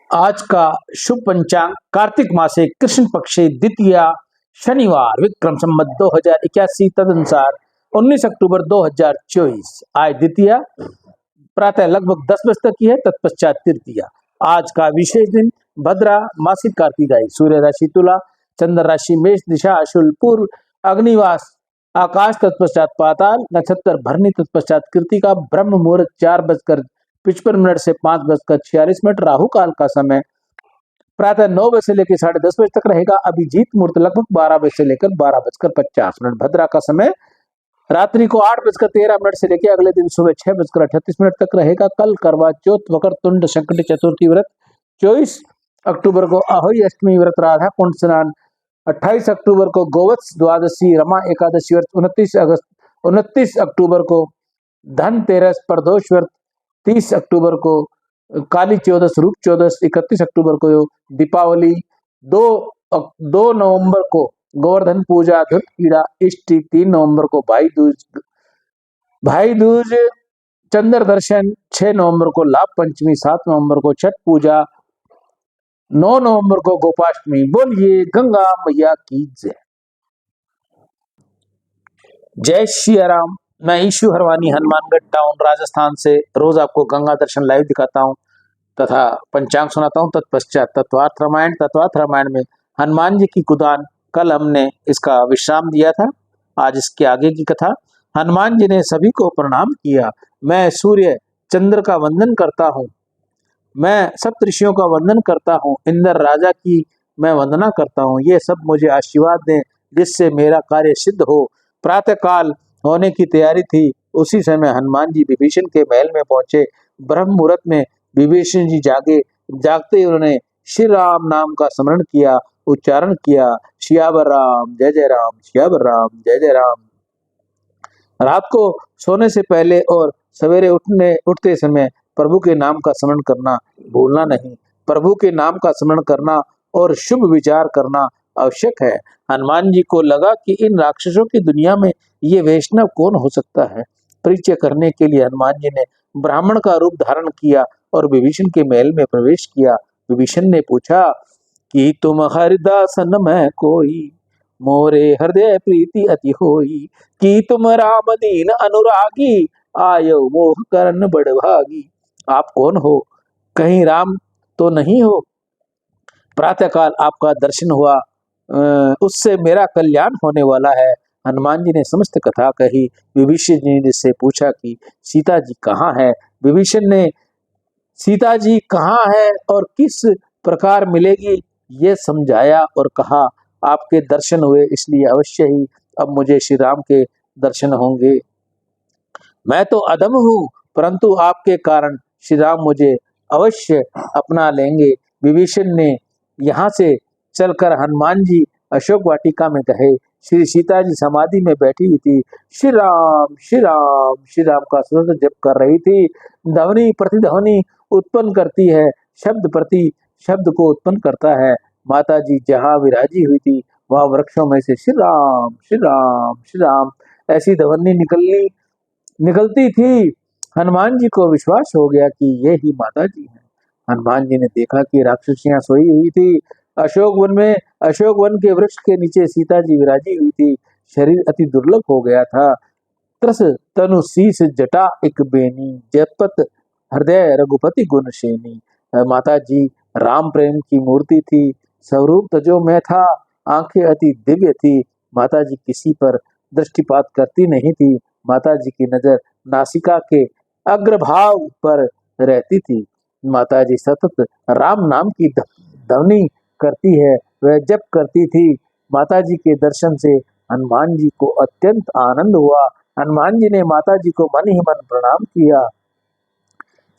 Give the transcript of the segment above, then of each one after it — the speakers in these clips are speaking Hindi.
आज का शुभ पंचांग कार्तिक मासे कृष्ण पक्षे द्वितीया शनिवार विक्रम संवत 2081 तदनुसार 19 अक्टूबर 2024। आज द्वितीया प्रातः लगभग 10 बजे तक की है, तत्पश्चात तृतीया। आज का विशेष दिन भद्रा मासिक कार्तिकाई, सूर्य राशि तुला, चंद्र राशि मेष, दिशा अशुल, पूर्व अग्निवास, आकाश तत्पश्चात पाताल, नक्षत्र भरनी तत्पश्चात कृतिका, ब्रह्म मुहूर्त 4:55 से 5:46, राहु काल का समय प्रातः 9 बजे से लेकर 10:30 बजे तक रहेगा। अभिजीत मुहूर्त लगभग 12 बजे से लेकर 12:50। भद्रा का समय रात्रि को 8:13 से लेकर अगले दिन सुबह 6:38 तक रहेगा। कल करवा चौथ, वकर तुंड, संकट चतुर्थी व्रत 24 अक्टूबर को, अहोई अष्टमी व्रत, राधा कुंड स्नान 28 अक्टूबर को, गोवत्स द्वादशी, रमा एकादशी व्रत 29 अक्टूबर को, धनतेरस, प्रदोष व्रत 30 अक्टूबर को, काली चौदस, रूप चौदस 31 अक्टूबर को, दीपावली 2 नवंबर को, गोवर्धन पूजा, धुत कीड़ा, इष्टि 3 नवंबर को, भाई दूज, चंद्र दर्शन 6 नवंबर को, लाभ पंचमी 7 नवंबर को, छठ पूजा 9 नवंबर को, गोपाष्टमी। बोलिए गंगा मैया की जय। जय श्री राम। मैं ईशु हरवानी, हनुमानगढ़ टाउन, राजस्थान से रोज आपको गंगा दर्शन लाइव दिखाता हूँ तथा पंचांग सुनाता हूँ। तत्पश्चात तत्वार्थ रामायण में हनुमान जी की कुदान, कल हमने इसका विश्राम दिया था। आज इसके आगे की कथा। हनुमान जी ने सभी को प्रणाम किया। मैं सूर्य चंद्र का वंदन करता हूँ, मैं सप्त ऋषियों का वंदन करता हूँ, इंद्र राजा की मैं वंदना करता हूँ। ये सब मुझे आशीर्वाद दें जिससे मेरा कार्य सिद्ध हो। प्रातः काल होने की तैयारी थी, उसी समय हनुमान जी विभीषण के महल में पहुंचे। ब्रह्म मुहूर्त में विभीषण जी जागते ही उन्होंने श्री राम नाम का स्मरण किया, उच्चारण किया, सियावर राम जय जय राम, सियावर राम जय जय राम। रात को सोने से पहले और सवेरे उठते समय प्रभु के नाम का स्मरण करना भूलना नहीं। प्रभु के नाम का स्मरण करना और शुभ विचार करना आवश्यक है। हनुमान जी को लगा कि इन राक्षसों की दुनिया में ये वैष्णव कौन हो सकता है। परिचय करने के लिए हनुमान जी ने ब्राह्मण का रूप धारण किया और विभीषण के महल में प्रवेश किया। विभीषण ने पूछा कि तुम हरिदास न मैं कोई, मोरे हृदय प्रीति अति होई, कि तुम राम दीन अनुरागी, आयो मोह करन बड़भागी। आप कौन हो? कहीं राम तो नहीं हो? प्रातःकाल आपका दर्शन हुआ, उससे मेरा कल्याण होने वाला है। हनुमान जी ने समस्त कथा कही। विभीषण जी ने से पूछा कि सीता जी कहाँ है। विभीषण ने सीता जी कहाँ है और किस प्रकार मिलेगी ये समझाया और कहा आपके दर्शन हुए, इसलिए अवश्य ही अब मुझे श्री राम के दर्शन होंगे। मैं तो अधम हूँ, परंतु आपके कारण श्री राम मुझे अवश्य अपना लेंगे। विभीषण ने यहाँ से चलकर हनुमान जी अशोक वाटिका में गए। श्री सीता जी समाधि में बैठी हुई थी। श्री राम श्री राम श्री राम का सतत जप कर रही थी। ध्वनि प्रतिध्वनि उत्पन्न करती है, शब्द प्रति शब्द को उत्पन्न करता है। माता जी जहाँ विराजी हुई थी वह वृक्षों में से श्री राम श्री राम श्री राम ऐसी ध्वनि निकलती थी। हनुमान जी को विश्वास हो गया कि ये ही माता जी हैं। हनुमान जी ने देखा कि राक्षसियां सोई हुई थी। अशोक वन के वृक्ष के नीचे सीता जी विराजी हुई थी। शरीर अति दुर्लभ हो गया था। त्रस तनु शीस जटा एक बेनी, जपत हृदय रघुपति गुण शेनी। माता जी राम प्रेम की मूर्ति थी। स्वरूप तजो में था, आंखें अति दिव्य थी। माता जी किसी पर दृष्टिपात करती नहीं थी। माता जी की नजर नासिका के अग्रभाग पर रहती थी। माता जी सतत राम नाम की ध्वनि करती है, वह जप करती थी। माता जी के दर्शन से हनुमान जी को अत्यंत आनंद हुआ। हनुमान जी ने माता जी को मन ही मन प्रणाम किया।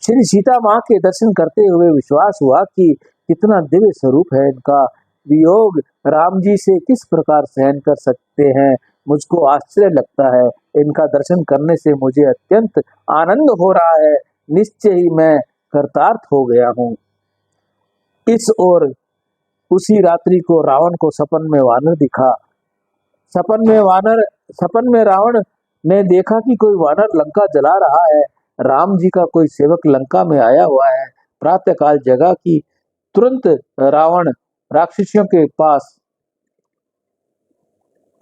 श्री सीता माँ के दर्शन करते हुए विश्वास हुआ कि कितना दिव्य स्वरूप है इनका। वियोग राम जी से किस प्रकार सहन कर सकते हैं, मुझको आश्चर्य लगता है। इनका दर्शन करने से मुझे अत्यंत आनंद हो रहा है। निश्चय ही मैं कृतार्थ हो गया हूँ। इस ओर उसी रात्रि को रावण को सपन में वानर दिखा। सपन में रावण ने देखा कि कोई वानर लंका जला रहा है। राम जी का कोई सेवक लंका में आया हुआ है। प्रातःकाल जगा कि तुरंत रावण राक्षसियों के पास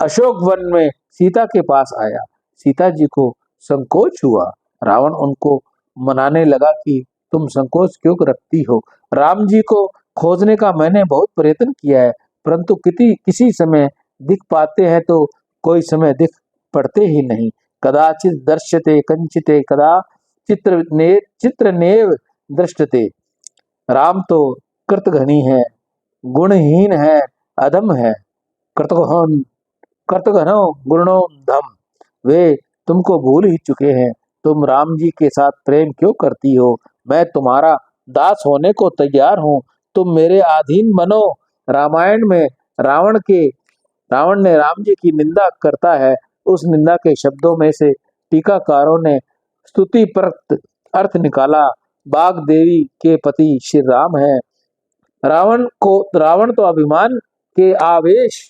अशोक वन में सीता के पास आया। सीता जी को संकोच हुआ। रावण उनको मनाने लगा कि तुम संकोच क्यों रखती हो, राम जी को खोजने का मैंने बहुत प्रयत्न किया है, परंतु किसी समय दिख पाते हैं तो कोई समय दिख पड़ते ही नहीं। कदाचित दर्श्यते कंचिते कदा चित्रनेव दृष्टते। राम तो कृतघ्नी है, गुणहीन है, अधम है। कृतघ्नो गुणो धम। वे तुमको भूल ही चुके हैं। तुम राम जी के साथ प्रेम क्यों करती हो? मैं तुम्हारा दास होने को तैयार हूँ, तुम मेरे अधीन बनो। रामायण में रावण ने राम जी की निंदा करता है। उस निंदा के शब्दों में से टीकाकारों ने स्तुति परत अर्थ निकाला। बाग देवी के पति श्री राम है। रावण तो अभिमान के आवेश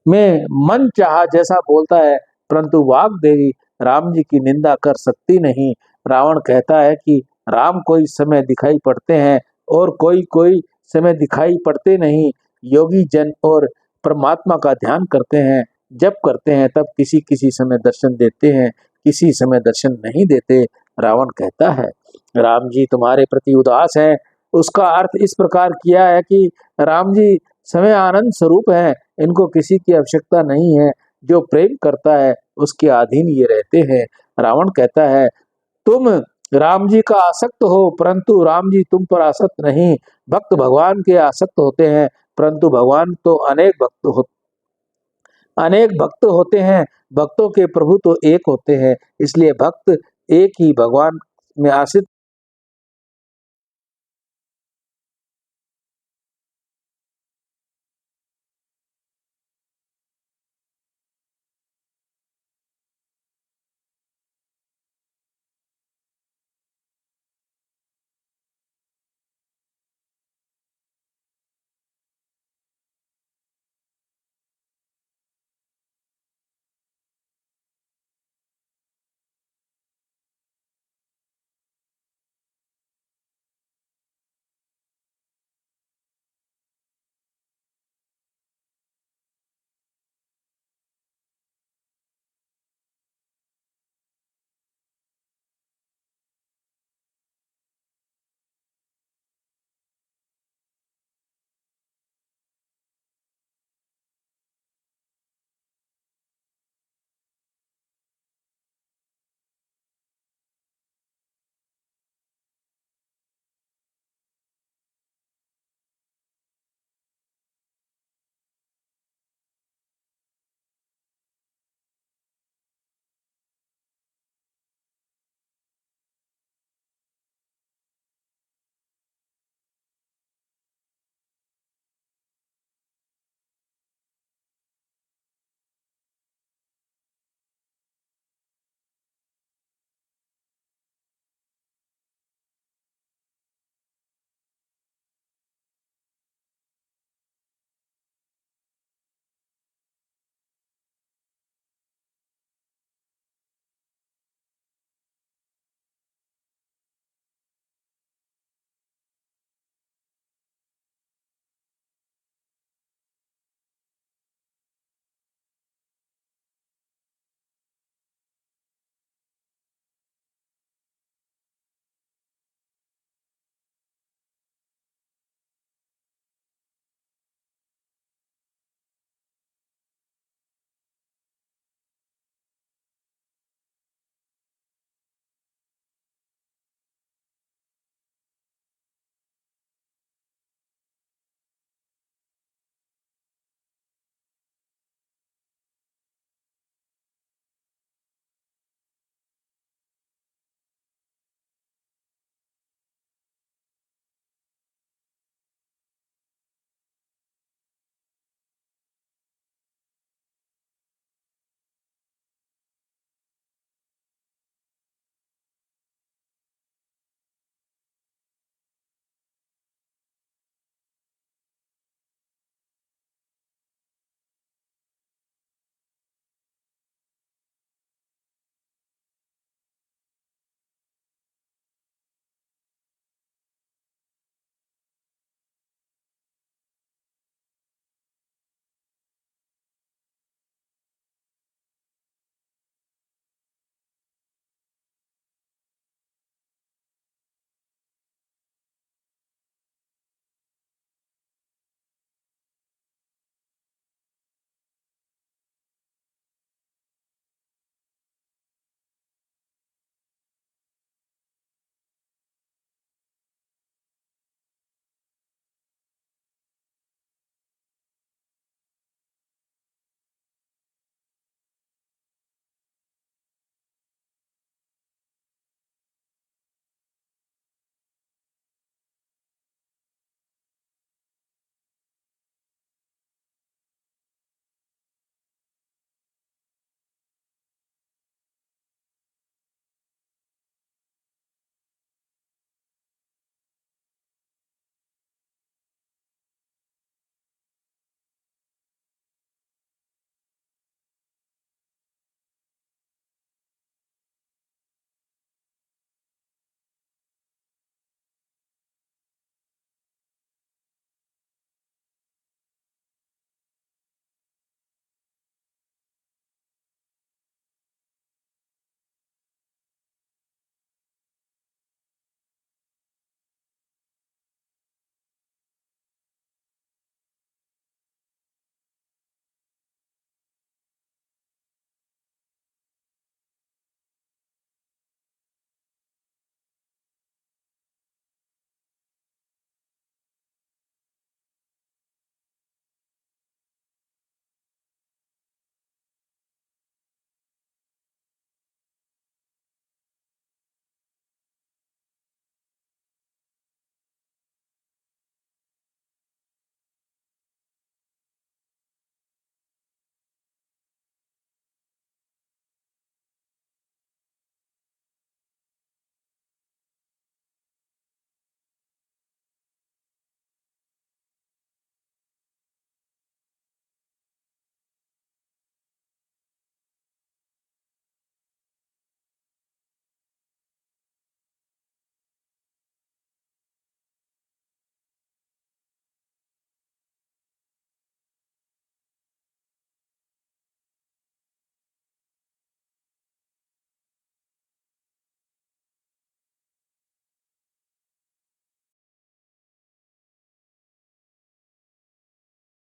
में मन चाहा जैसा बोलता है, परंतु वाग देवी राम जी की निंदा कर सकती नहीं। रावण कहता है कि राम कोई समय दिखाई पड़ते हैं और कोई कोई समय दिखाई पड़ते नहीं। योगी जन और परमात्मा का ध्यान करते हैं, जब करते हैं तब किसी किसी समय दर्शन देते हैं, किसी समय दर्शन नहीं देते। रावण कहता है राम जी तुम्हारे प्रति उदास हैं। उसका अर्थ इस प्रकार किया है कि राम जी समय आनंद स्वरूप है, इनको किसी की आवश्यकता नहीं है। जो प्रेम करता है उसके अधीन ये रहते हैं। रावण कहता है तुम राम जी का आसक्त हो, परंतु राम जी तुम पर आसक्त नहीं। भक्त भगवान के आसक्त होते हैं, परंतु भगवान तो अनेक भक्त होते हैं। भक्तों के प्रभु तो एक होते हैं, इसलिए भक्त एक ही भगवान में आश्रित